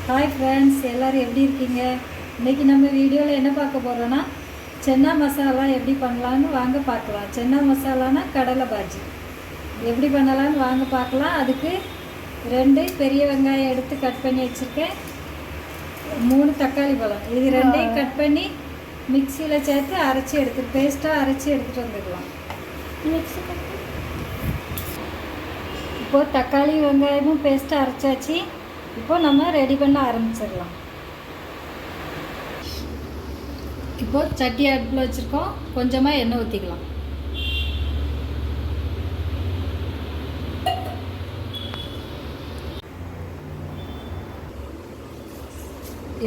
Hi friends, எல்லோரும் எப்படி இருக்கீங்க? இன்றைக்கி நம்ம வீடியோவில் என்ன பார்க்க போகிறோன்னா, சென்னா மசாலா எப்படி பண்ணலான்னு வாங்க பார்க்கலாம். சென்னா மசாலானா கடலை பாஜி எப்படி பண்ணலான்னு வாங்க பார்க்கலாம். அதுக்கு 2 பெரிய வெங்காயம் எடுத்து கட் பண்ணி வச்சுருக்கேன். 3 தக்காளி பழம், இது 2ஐயும் கட் பண்ணி மிக்சியில் சேர்த்து அரைச்சி பேஸ்ட்டாக அரைச்சி எடுத்துகிட்டு வந்துடலாம். இப்போது தக்காளி வெங்காயமும் பேஸ்ட்டாக அரைச்சாச்சு. இப்போ நம்ம ரெடி பண்ண ஆரம்பிச்சிடலாம். இப்போது சட்டி அடுப்பில் வச்சுருக்கோம். கொஞ்சமாக எண்ணெய் ஊற்றிக்கலாம்.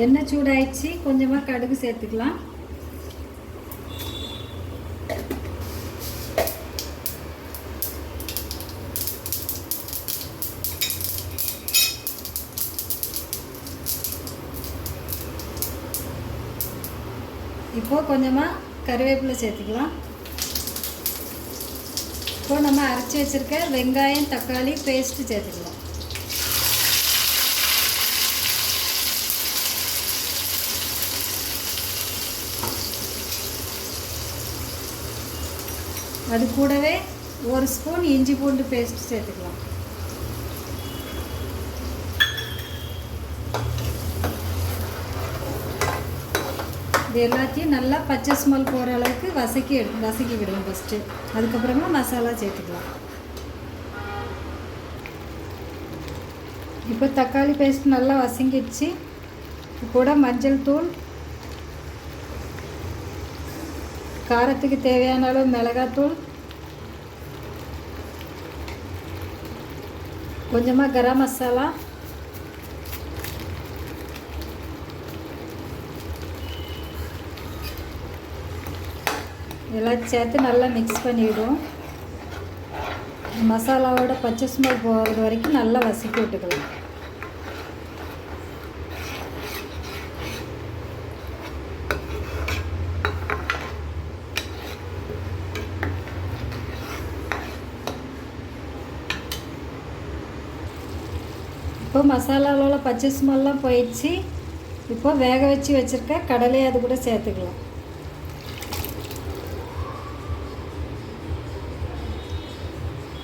எண்ணெய் சூடாயிடுச்சு. கொஞ்சமாக கடுகு சேர்த்துக்கலாம். இப்போது கொஞ்சமாக கருவேப்பிலை சேர்த்துக்கலாம். இப்போது நம்ம அரைச்சி வச்சுருக்க வெங்காயம் தக்காளி பேஸ்ட்டு சேர்த்துக்கலாம். அது கூடவே 1 ஸ்பூன் இஞ்சி பூண்டு பேஸ்ட் சேர்த்துக்கலாம். இது எல்லாத்தையும் நல்லா பச்சை ஸ்மெல் போகிற அளவுக்கு வதக்கி விடுவோம் ஃபஸ்ட்டு. அதுக்கப்புறமா மசாலா சேர்த்துக்கலாம். இப்போ தக்காளி பேஸ்ட் நல்லா வதங்கிடுச்சு. கூட மஞ்சள் தூள், காரத்துக்கு தேவையான அளவு மிளகாத்தூள், கொஞ்சமாக கரம் மசாலா, எல்லாம் சேர்த்து நல்லா மிக்ஸ் பண்ணிவிடுவோம். மசாலாவோட பச்சை ஸ்மெல் போகிறது வரைக்கும் நல்லா வதக்கி விட்டுக்கலாம். இப்போ மசாலாவோட பச்சை ஸ்மெல்லாம் போயிடுச்சு. இப்போ வேக வச்சு வச்சுருக்க கடலையை அது கூட சேர்த்துக்கலாம்.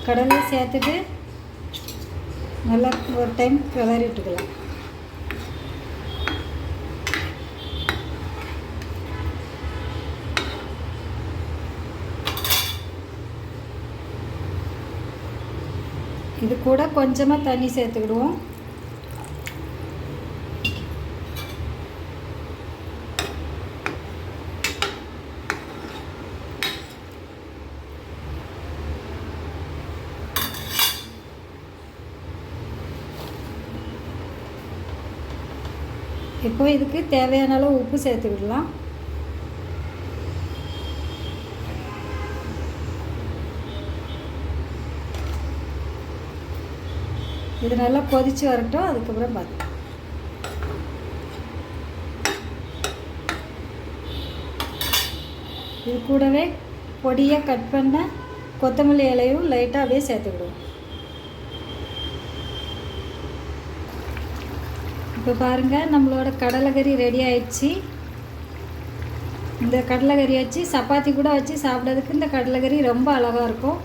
கடலை சேர்த்துட்டு நல்லா ஒரு டைம் கிளறி விட்டுக்கலாம். இது கூட கொஞ்சமாக தண்ணி சேர்த்துக்கிடுவோம். இப்போ இதுக்கு தேவையான அளவு உப்பு சேர்த்து விடலாம். இது நல்லா கொதித்து வரட்டும். அதுக்கப்புறம் பார்த்து இது கூடவே பொடியாக கட் பண்ண கொத்தமல்லி இலையும் லைட்டாக அப்படியே சேர்த்துக்கிடுவோம். இப்போ பாருங்கள், நம்மளோட கடலைக்கறி ரெடி ஆயிடுச்சு. இந்த கடலைக்கறி வச்சு சப்பாத்தி கூட வச்சு சாப்பிட்றதுக்கு இந்த கடலைக்கறி ரொம்ப அழகாக இருக்கும்,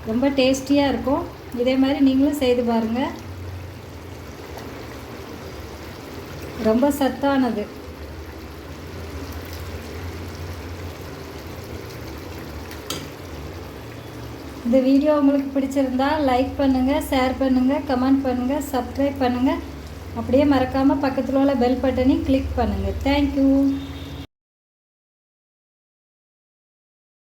ரொம்ப டேஸ்டியாக இருக்கும். இதே மாதிரி நீங்களும் செய்து பாருங்கள். ரொம்ப சத்தானது. இந்த வீடியோ உங்களுக்கு பிடிச்சிருந்தா லைக் பண்ணுங்கள், ஷேர் பண்ணுங்கள், கமெண்ட் பண்ணுங்கள், சப்ஸ்கிரைப் பண்ணுங்கள். அப்படியே மறக்காமல் பக்கத்தில் உள்ள பெல் பட்டனையும் கிளிக் பண்ணுங்கள். தேங்க்யூ.